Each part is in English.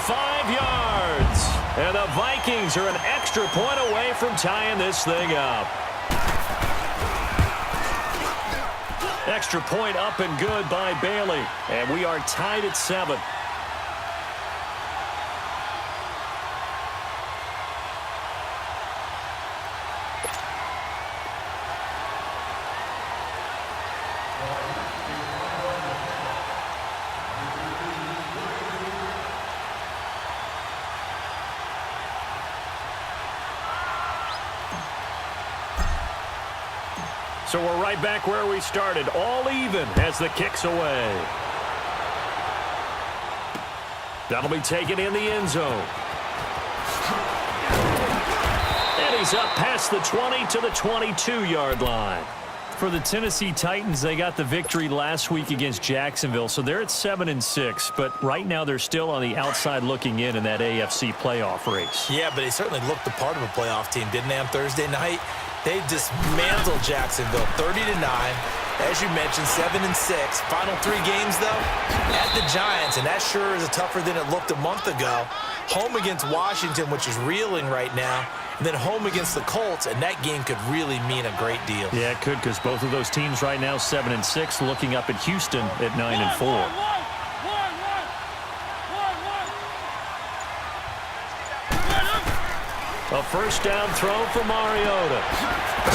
5 yards. And the Vikings are an extra point away from tying this thing up. Extra point up and good by Bailey. And we are tied at 7. So we're right back where we started, all even as the kick's away. That'll be taken in the end zone. And he's up past the 20 to the 22-yard line. For the Tennessee Titans, they got the victory last week against Jacksonville, so they're at 7-6, but right now they're still on the outside looking in that AFC playoff race. Yeah, but they certainly looked the part of a playoff team, didn't they, on Thursday night? They dismantled Jacksonville 30-9. As you mentioned, 7-6. Final 3 games, though, at the Giants, and that sure is tougher than it looked a month ago. Home against Washington, which is reeling right now, and then home against the Colts, and that game could really mean a great deal. Yeah, it could, because both of those teams right now 7-6, looking up at Houston at 9-4. A first down throw for Mariota.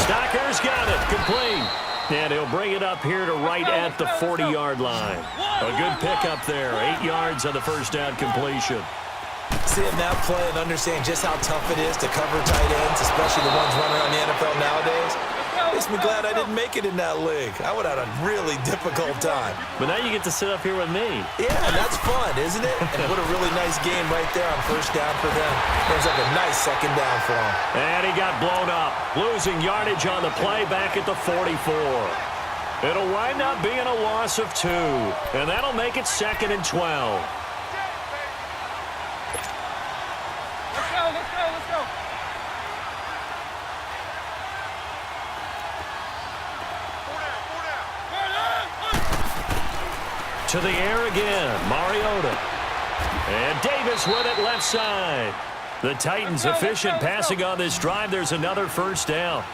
Stocker's got it, complete. And he'll bring it up here to right at the 40-yard line. A good pickup there, 8 yards on the first down completion. Seeing that play and understanding just how tough it is to cover tight ends, especially the ones running on the NFL nowadays, makes me glad I didn't make it in that league. I would have had a really difficult time. But now you get to sit up here with me. Yeah, that's fun, isn't it? And what a really nice game right there on first down for them. There's like a nice second down for him. And he got blown up, losing yardage on the play back at the 44. It'll wind up being a loss of 2, and that'll make it 2nd and 12. To the air again, Mariota. And Davis with it left side. The Titans efficient passing on this drive. There's another first down.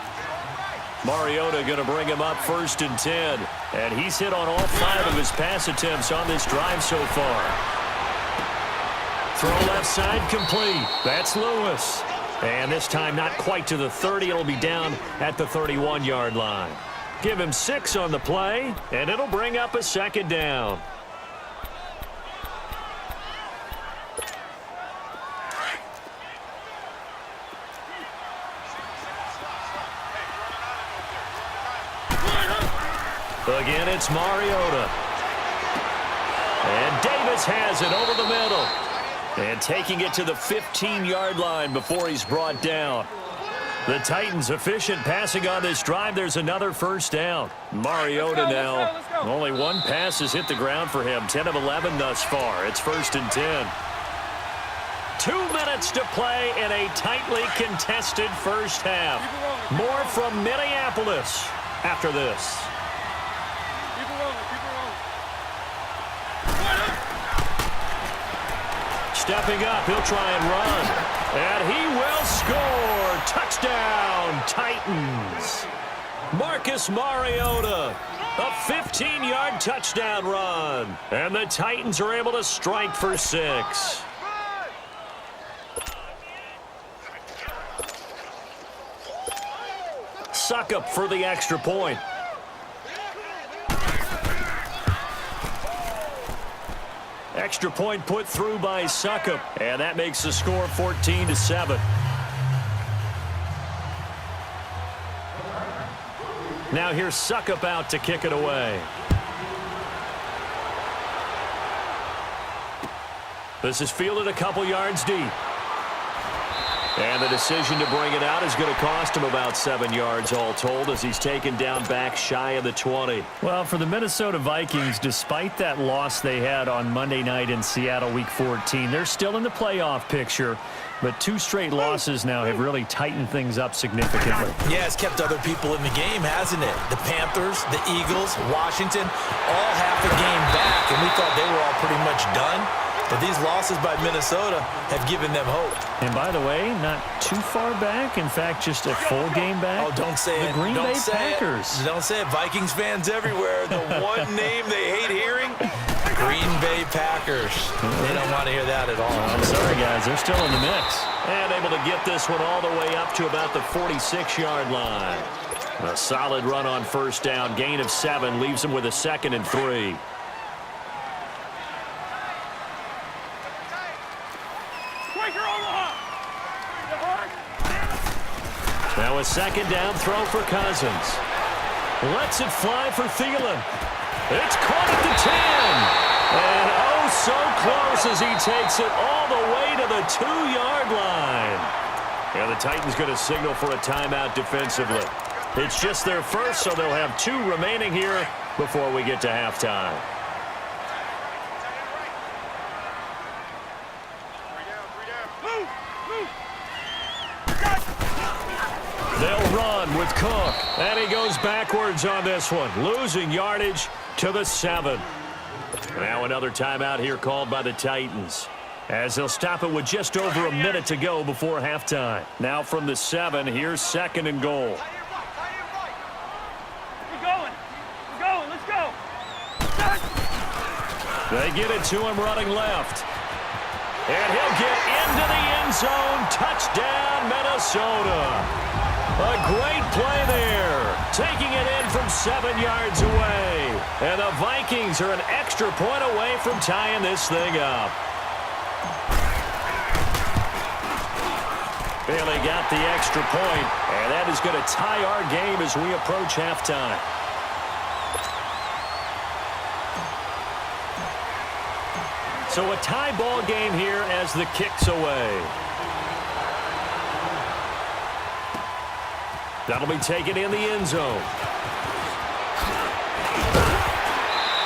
Mariota going to bring him up 1st and 10. And he's hit on all 5 of his pass attempts on this drive so far. Throw left side complete. That's Lewis. And this time not quite to the 30. It'll be down at the 31-yard line. Give him 6 on the play, and it'll bring up a 2nd down. Again, it's Mariota. And Davis has it over the middle. And taking it to the 15-yard line before he's brought down. The Titans efficient passing on this drive. There's another first down. Mariota now. Only 1 pass has hit the ground for him. 10 of 11 thus far. It's 1st and 10. 2 minutes to play in a tightly contested first half. More from Minneapolis after this. Stepping up, he'll try and run. And he will score. Touchdown, Titans. Marcus Mariota, a 15-yard touchdown run. And the Titans are able to strike for 6. Suckup for the extra point. Extra point put through by Suckup, and that makes the score 14-7. Now here's Suckup out to kick it away. This is fielded a couple yards deep. And the decision to bring it out is going to cost him about 7 yards all told as he's taken down back shy of the 20. Well, for the Minnesota Vikings, despite that loss they had on Monday night in Seattle Week 14, they're still in the playoff picture. But 2 straight losses now have really tightened things up significantly. Yeah, it's kept other people in the game, hasn't it? The Panthers, the Eagles, Washington, all half a game back, and we thought they were all pretty much done. But these losses by Minnesota have given them hope. And by the way, not too far back. In fact, just a full game back. Oh, don't say it. The Green Bay Packers. Don't say it. Vikings fans everywhere. The one name they hate hearing, Green Bay Packers. They don't want to hear that at all. I'm sorry, guys. They're still in the mix. And able to get this one all the way up to about the 46-yard line. A solid run on first down. Gain of 7 leaves them with a 2nd and 3. Now a 2nd down throw for Cousins. Lets it fly for Thielen. It's caught at the 10. And oh, so close as he takes it all the way to the 2-yard line. Yeah, the Titans going to signal for a timeout defensively. It's just their first, so they'll have 2 remaining here before we get to halftime. They'll run with Cook, and he goes backwards on this one, losing yardage to the 7. Now another timeout here called by the Titans, as they'll stop it with just over a minute to go before halftime. Now from the 7, here's 2nd and goal. We're going, let's go. They get it to him running left. And he'll get into the end zone. Touchdown, Minnesota. A great play there, taking it in from 7 yards away. And the Vikings are an extra point away from tying this thing up. Bailey got the extra point, and that is going to tie our game as we approach halftime. So a tie ball game here as the kick's away. That'll be taken in the end zone.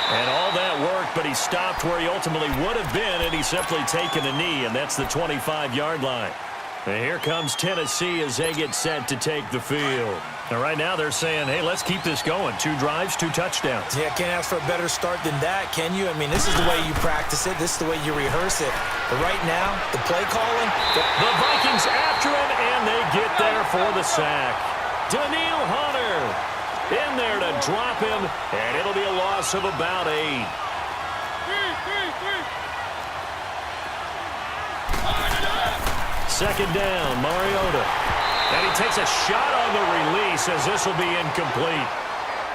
And all that worked, but he stopped where he ultimately would have been, and he's simply taken a knee, and that's the 25-yard line. And here comes Tennessee as they get set to take the field. And right now they're saying, hey, let's keep this going. 2 drives, 2 touchdowns. Yeah, can't ask for a better start than that, can you? I mean, this is the way you practice it. This is the way you rehearse it. But right now, the play calling. The Vikings after him, and they get there for the sack. Daniil Hunter in there to drop him, and it'll be a loss of about 8. Second down, Mariota. And he takes a shot on the release as this will be incomplete.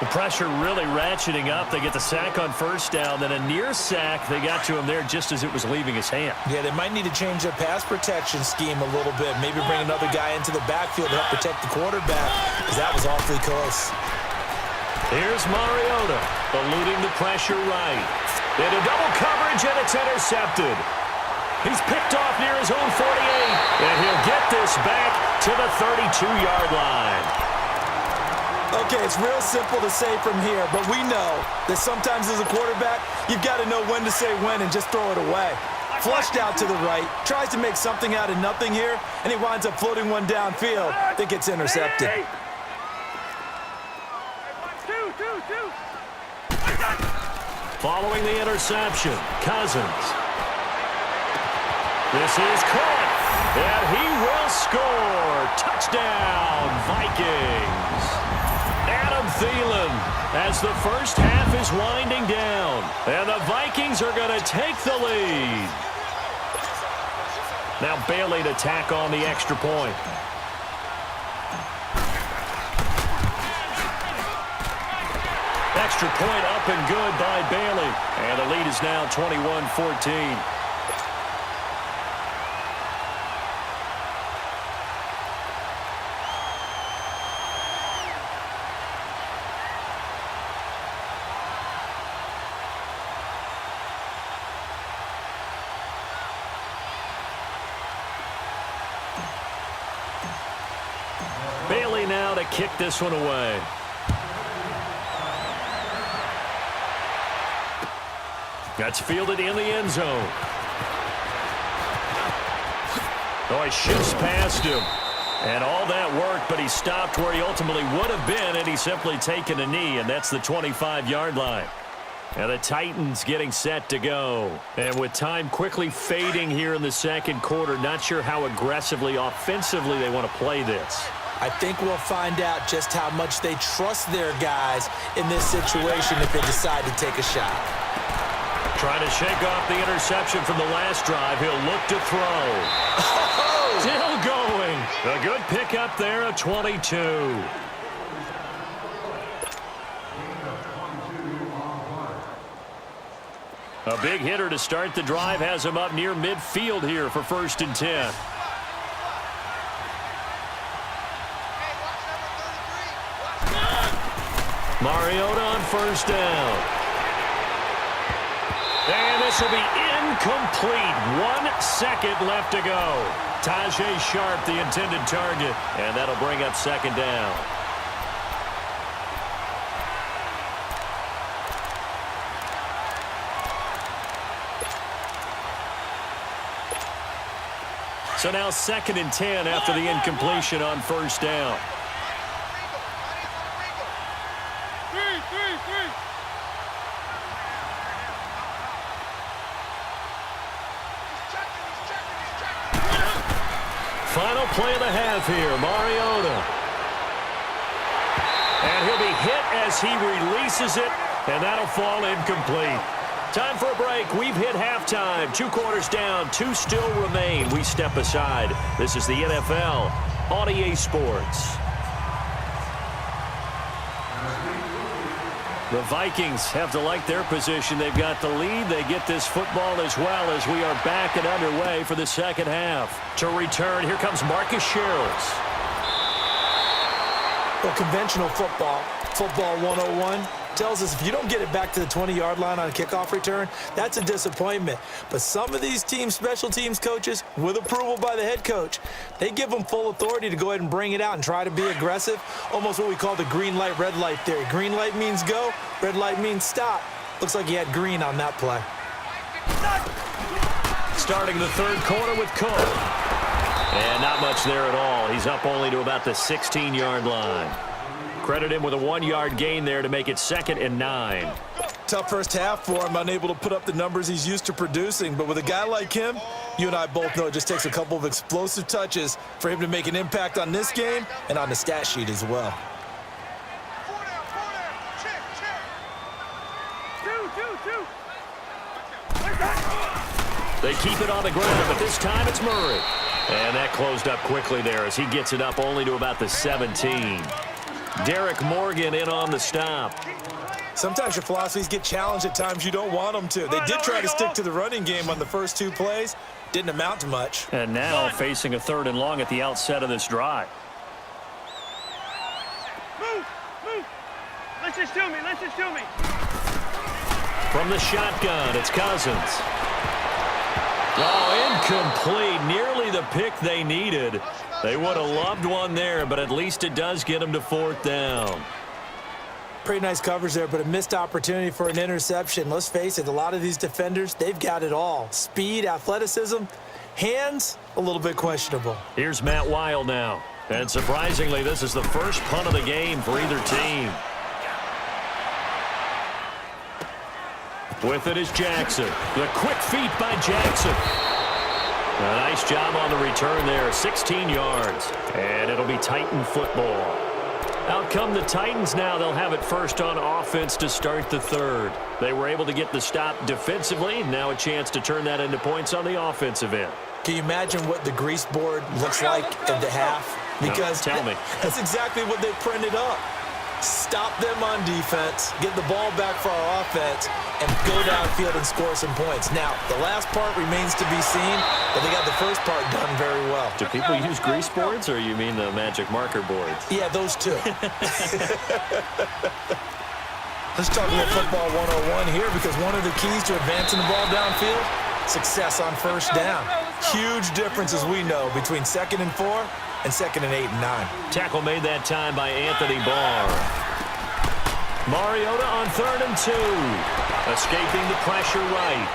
The pressure really ratcheting up. They get the sack on first down, then a near sack. They got to him there just as it was leaving his hand. Yeah, they might need to change their pass protection scheme a little bit. Maybe bring another guy into the backfield to help protect the quarterback, because that was awfully close. Here's Mariota, eluding the pressure right. Into double coverage, and it's intercepted. He's picked off near his own 48, and he'll get this back to the 32-yard line. Okay, it's real simple to say from here, but we know that sometimes as a quarterback, you've got to know when to say when and just throw it away. Flushed out to the right, tries to make something out of nothing here, and he winds up floating one downfield that gets intercepted. Following the interception, Cousins. This is caught, and he will score. Touchdown, Vikings. Adam Thielen as the first half is winding down, and the Vikings are going to take the lead. Now Bailey to tack on the extra point. Extra point up and good by Bailey, and the lead is now 21-14. Bailey now to kick this one away. That's fielded in the end zone. Oh, he shifts past him. And all that worked, but he stopped where he ultimately would have been, and he's simply taken a knee, and that's the 25-yard line. And the Titans getting set to go. And with time quickly fading here in the second quarter, not sure how aggressively, offensively they want to play this. I think we'll find out just how much they trust their guys in this situation if they decide to take a shot. Trying to shake off the interception from the last drive. He'll look to throw. Oh! Still going. A good pickup there at 22. A big hitter to start the drive has him up near midfield here for 1st and 10. Mariota on 1st down. And this will be incomplete. 1 second left to go. Tajay Sharp, the intended target. And that'll bring up 2nd down. So now 2nd and 10 after the incompletion on 1st down. Final play of the half here, Mariota. And he'll be hit as he releases it, and that'll fall incomplete. Time for a break. We've hit halftime. 2 quarters down, 2 still remain. We step aside. This is the NFL on EA Sports. The Vikings have to like their position. They've got the lead. They get this football as well as we are back and underway for the second half. To return, here comes Marcus Sherrills. Well, conventional football 101, tells us if you don't get it back to the 20-yard line on a kickoff return, that's a disappointment. But some of these team special teams coaches, with approval by the head coach, they give them full authority to go ahead and bring it out and try to be aggressive, almost what we call the green light, red light theory. Green light means go, red light means stop. Looks like he had green on that play. Starting the 3rd quarter with Cook. And not much there at all. He's up only to about the 16-yard line. Credit him with a 1-yard gain there to make it 2nd and 9. Tough first half for him, unable to put up the numbers he's used to producing. But with a guy like him, you and I both know it just takes a couple of explosive touches for him to make an impact on this game and on the stat sheet as well. They keep it on the ground, but this time it's Murray. And that closed up quickly there as he gets it up only to about the 17. Derek Morgan in on the stop. Sometimes your philosophies get challenged at times you don't want them to. They did try to stick to the running game on the first 2 plays. Didn't amount to much. And now facing a 3rd and long at the outset of this drive. Move! Listen to me! From the shotgun, it's Cousins. Oh, incomplete. Nearly the pick they needed. They would have loved one there, but at least it does get them to 4th down. Pretty nice coverage there, but a missed opportunity for an interception. Let's face it, a lot of these defenders, they've got it all. Speed, athleticism, hands, a little bit questionable. Here's Matt Wild now. And surprisingly, this is the first punt of the game for either team. With it is Jackson. The quick feet by Jackson. A nice job on the return there, 16 yards. And it'll be Titan football. Out come the Titans now. They'll have it first on offense to start the 3rd. They were able to get the stop defensively. Now a chance to turn that into points on the offensive end. Can you imagine what the grease board looks like at the half? Because no, tell me. That's exactly what they printed up. Stop them on defense, get the ball back for our offense, and go downfield and score some points. Now, the last part remains to be seen, but they got the first part done very well. Do people use grease boards, or you mean the magic marker boards? Yeah, those two. Let's talk about football 101 here, because one of the keys to advancing the ball downfield, success on 1st down. Huge difference, as we know, between 2nd and 4 and 2nd and 8 and 9. Tackle made that time by Anthony Barr. Mariota on 3rd and 2. Escaping the pressure right.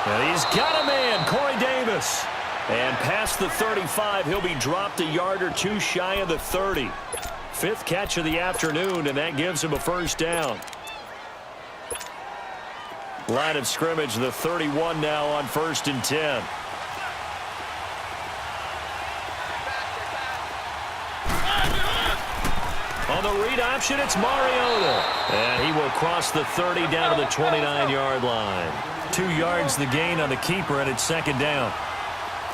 And he's got a man, Corey Davis. And past the 35, he'll be dropped a yard or 2 shy of the 30. 5th catch of the afternoon, and that gives him a 1st down. Line of scrimmage, the 31 now on 1st and 10. On the read option, it's Mariota. And he will cross the 30 down to the 29-yard line. 2 yards the gain on the keeper, and it's 2nd down.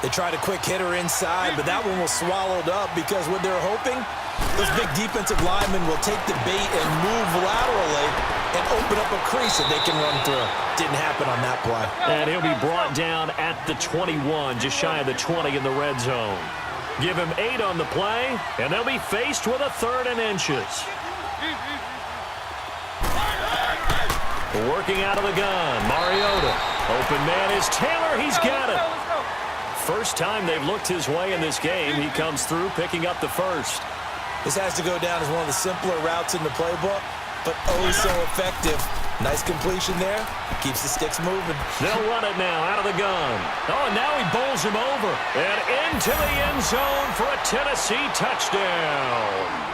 They tried a quick hitter inside, but that one was swallowed up because what they're hoping, those big defensive linemen will take the bait and move laterally and open up a crease that they can run through. Didn't happen on that play. And he'll be brought down at the 21, just shy of the 20 in the red zone. Give him 8 on the play, and they'll be faced with a 3rd and inches. Working out of the gun, Mariota. Open man is Taylor. He's got it. First time they've looked his way in this game. He comes through, picking up the first. This has to go down as one of the simpler routes in the playbook, but oh so effective. Nice completion there. Keeps the sticks moving. They'll run it now out of the gun. Oh, and now he bowls him over. And into the end zone for a Tennessee touchdown.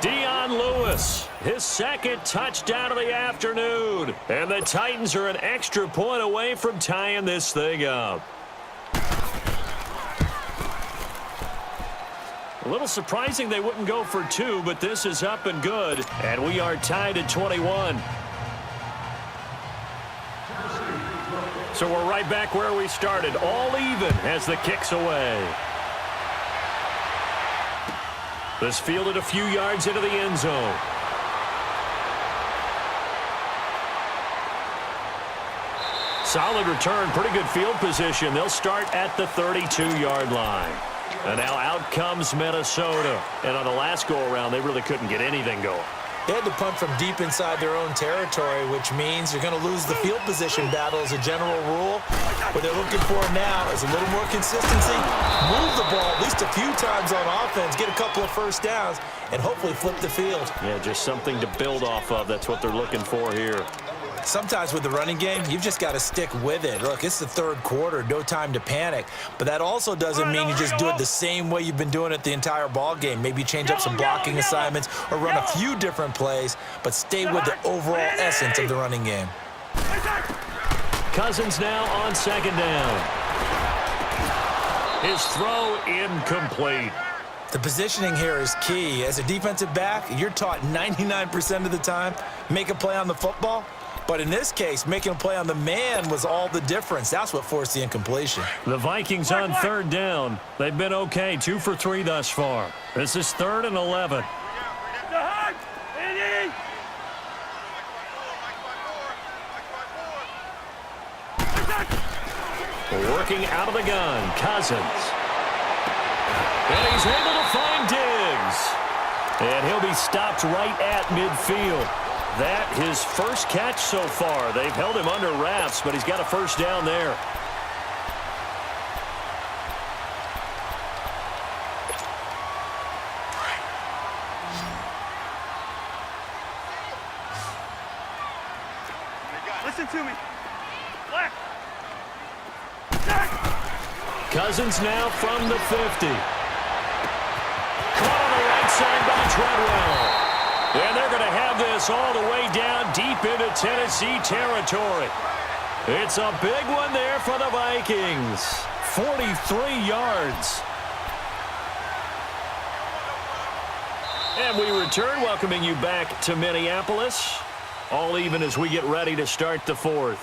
Dion Lewis, his 2nd touchdown of the afternoon. And the Titans are an extra point away from tying this thing up. A little surprising they wouldn't go for 2, but this is up and good. And we are tied at 21. So we're right back where we started, all even as the kick's away. This fielded a few yards into the end zone. Solid return, pretty good field position. They'll start at the 32-yard line. And now out comes Minnesota. And on the last go-around, they really couldn't get anything going. They had to punt from deep inside their own territory, which means you're going to lose the field position battle as a general rule. What they're looking for now is a little more consistency, move the ball at least a few times on offense, get a couple of first downs, and hopefully flip the field. Yeah, just something to build off of. That's what they're looking for here. Sometimes with the running game, you've just got to stick with it. Look, it's the 3rd quarter, no time to panic. But that also doesn't mean you just do it the same way you've been doing it the entire ball game. Maybe change up some blocking assignments or run a few different plays, but stay with the overall essence of the running game. Cousins now on 2nd down. His throw incomplete. The positioning here is key. As a defensive back, you're taught 99% of the time, make a play on the football. But in this case, making a play on the man was all the difference. That's what forced the incompletion. The Vikings on 3rd down. They've been okay, 2 for 3 thus far. This is 3rd and 11. Working out of the gun, Cousins. And he's able to find Diggs. And he'll be stopped right at midfield. That his first catch so far. They've held him under wraps, but he's got a first down there. Listen to me. Black. Cousins now from the 50. Caught on the right side by Treadwell. And they're going to have this all the way down deep into Tennessee territory. It's a big one there for the Vikings. 43 yards. And we return, welcoming you back to Minneapolis. All even as we get ready to start the 4th.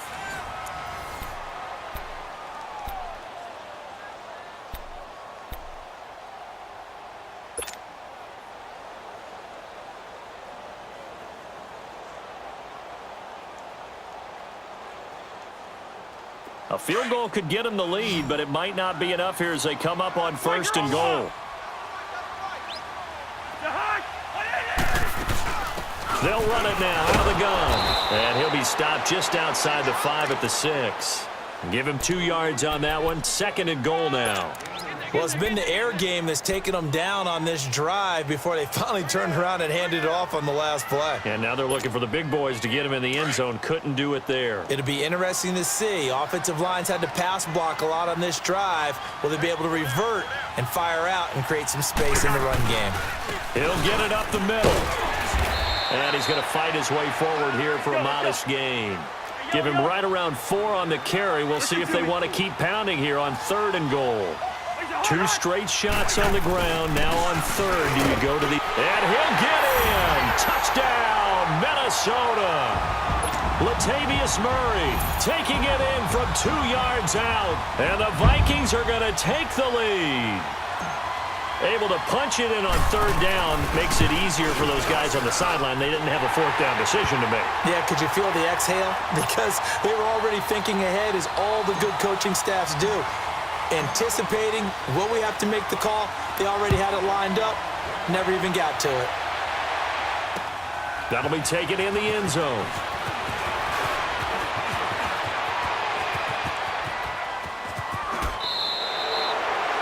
A field goal could get them the lead, but it might not be enough here as they come up on 1st and goal. They'll run it now out of the gun. And he'll be stopped just outside the 5 at the 6. Give him 2 yards on that one. 2nd and goal now. Well, it's been the air game that's taken them down on this drive before they finally turned around and handed it off on the last play. And now they're looking for the big boys to get him in the end zone. Couldn't do it there. It'll be interesting to see. Offensive lines had to pass block a lot on this drive. Will they be able to revert and fire out and create some space in the run game? He'll get it up the middle. And he's going to fight his way forward here for a modest gain. Give him right around 4 on the carry. We'll see if they want to keep pounding here on 3rd and goal. 2 straight shots on the ground. Now on 3rd, do you go to the... And he'll get in! Touchdown, Minnesota! Latavius Murray taking it in from 2 yards out. And the Vikings are going to take the lead. Able to punch it in on 3rd down makes it easier for those guys on the sideline. They didn't have a 4th down decision to make. Yeah, could you feel the exhale? Because they were already thinking ahead, as all the good coaching staffs do. Anticipating what we have to make the call. They already had it lined up. Never even got to it. That'll be taken in the end zone.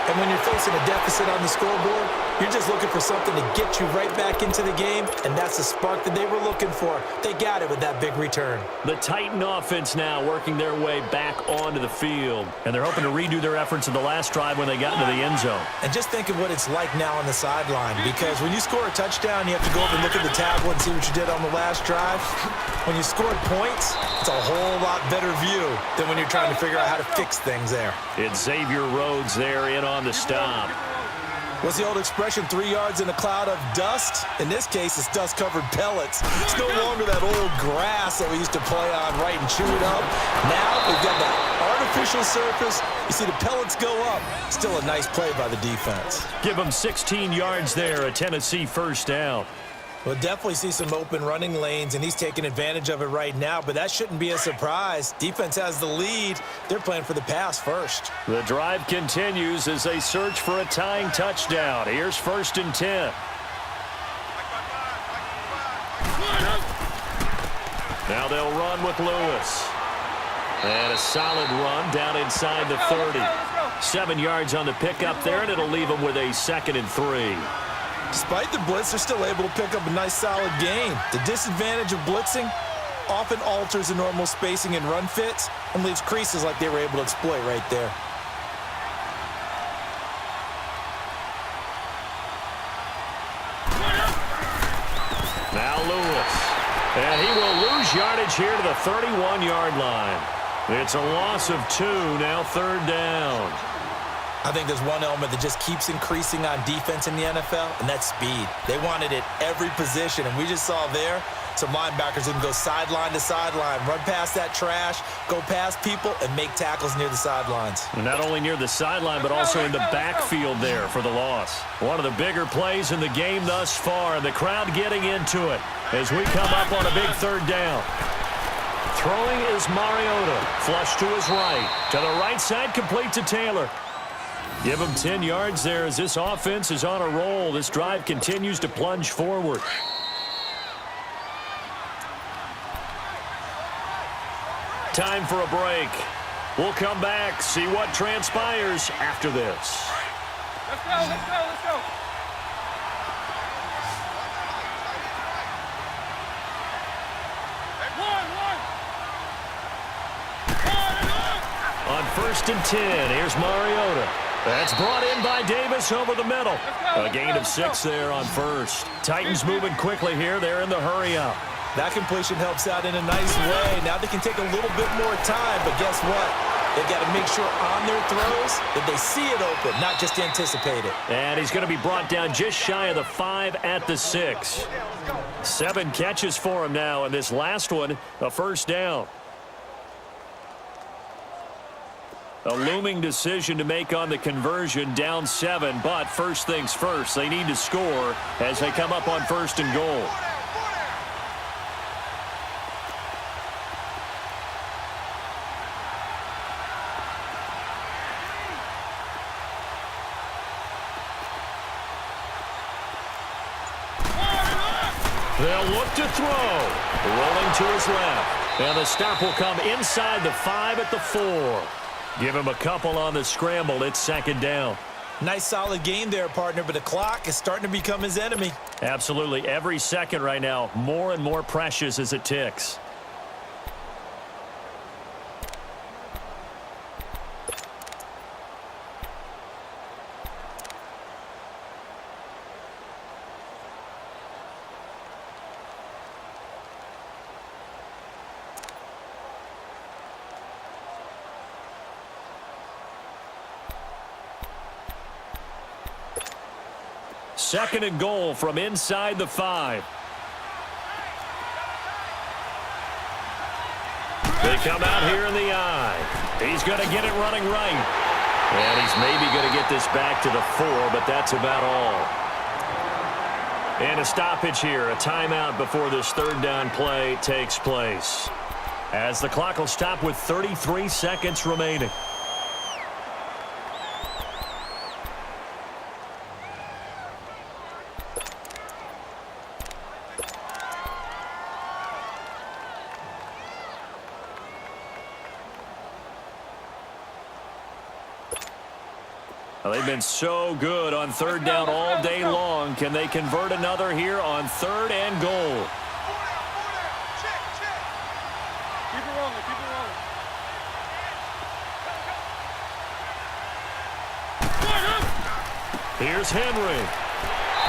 And when you're facing a deficit on the scoreboard, you're just looking for something to get you right back into the game, and that's the spark that they were looking for. They got it with that big return. The Titan offense now working their way back onto the field, and they're hoping to redo their efforts in the last drive when they got into the end zone. And just think of what it's like now on the sideline, because when you score a touchdown, you have to go over and look at the tablet and see what you did on the last drive. When you scored points, it's a whole lot better view than when you're trying to figure out how to fix things there. It's Xavier Rhodes there in on the stop. What's the old expression, 3 yards in a cloud of dust? In this case, it's dust-covered pellets. It's no longer that old grass that we used to play on, right, and chew it up. Now we've got that artificial surface. You see the pellets go up. Still a nice play by the defense. Give them 16 yards there, a Tennessee 1st down. We'll definitely see some open running lanes, and he's taking advantage of it right now, but that shouldn't be a surprise. Defense has the lead. They're playing for the pass first. The drive continues as they search for a tying touchdown. Here's 1st and 10. Now they'll run with Lewis. And a solid run down inside the 30. 7 yards on the pickup there, and it'll leave them with a 2nd and 3. Despite the blitz, they're still able to pick up a nice, solid gain. The disadvantage of blitzing often alters the normal spacing and run fits and leaves creases like they were able to exploit right there. Now Lewis. And he will lose yardage here to the 31-yard line. It's a loss of 2, now 3rd down. I think there's one element that just keeps increasing on defense in the NFL, and that's speed. They want it at every position, and we just saw there some linebackers who can go sideline to sideline, run past that trash, go past people, and make tackles near the sidelines. Not only near the sideline, but also in the backfield there for the loss. One of the bigger plays in the game thus far, and the crowd getting into it as we come up on a big 3rd down. Throwing is Mariota, flush to his right. To the right side, complete to Taylor. Give him 10 yards there as this offense is on a roll. This drive continues to plunge forward. Time for a break. We'll come back, see what transpires after this. Let's go, let's go, let's go. On 1st and 10, here's Mariota. That's brought in by Davis over the middle. A gain of 6 there on 1st. Titans moving quickly here. They're in the hurry up. That completion helps out in a nice way. Now they can take a little bit more time, but guess what? They've got to make sure on their throws that they see it open, not just anticipate it. And he's going to be brought down just shy of the 5 at the 6. 7 catches for him now, and this last one, a 1st down. A looming decision to make on the conversion, down 7, but first things first, they need to score as they come up on 1st and goal. They'll look to throw. Rolling to his left. And the stop will come inside the 5 at the 4. Give him a couple on the scramble. It's 2nd down. Nice solid game there, partner, but the clock is starting to become his enemy. Absolutely. Every second right now, more and more precious as it ticks. 2nd and goal from inside the 5. They come out here in the I. He's going to get it running right. And he's maybe going to get this back to the 4, but that's about all. And a stoppage here, a timeout before this 3rd down play takes place. As the clock will stop with 33 seconds remaining. They've been so good on 3rd down all day long. Can they convert another here on 3rd and goal? Keep it rolling, keep it rolling. Here's Henry.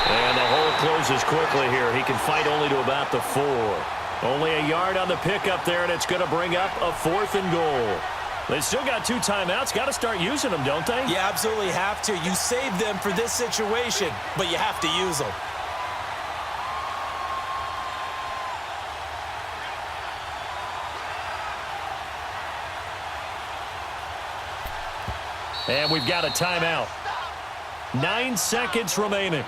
And the hole closes quickly here. He can fight only to about the 4. Only a yard on the pickup there, and it's going to bring up a 4th and goal. They still got 2 timeouts. Got to start using them, don't they? You absolutely have to. You save them for this situation, but you have to use them. And we've got a timeout. 9 seconds remaining.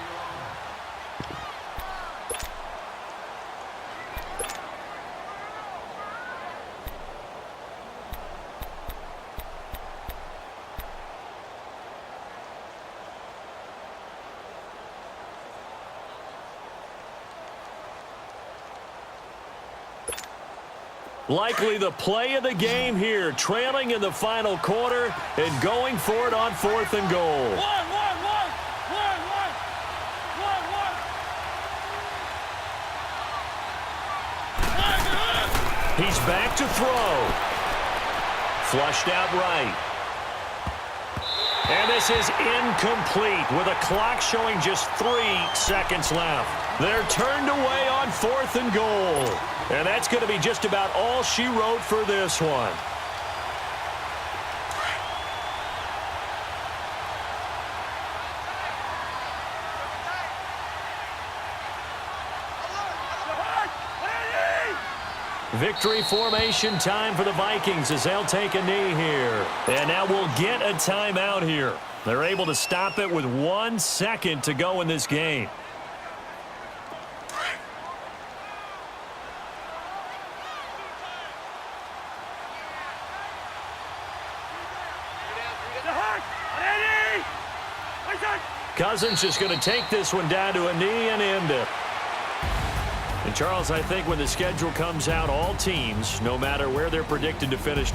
Likely the play of the game here, trailing in the final quarter and going for it on 4th and goal. One. He's back to throw. Flushed out right. And this is incomplete with a clock showing just 3 seconds left. They're turned away on 4th and goal. And that's going to be just about all she wrote for this one. Victory formation time for the Vikings as they'll take a knee here. And now we'll get a timeout here. They're able to stop it with 1 second to go in this game. Cousins just going to take this one down to a knee and end it. And Charles, I think when the schedule comes out, all teams, no matter where they're predicted to finish,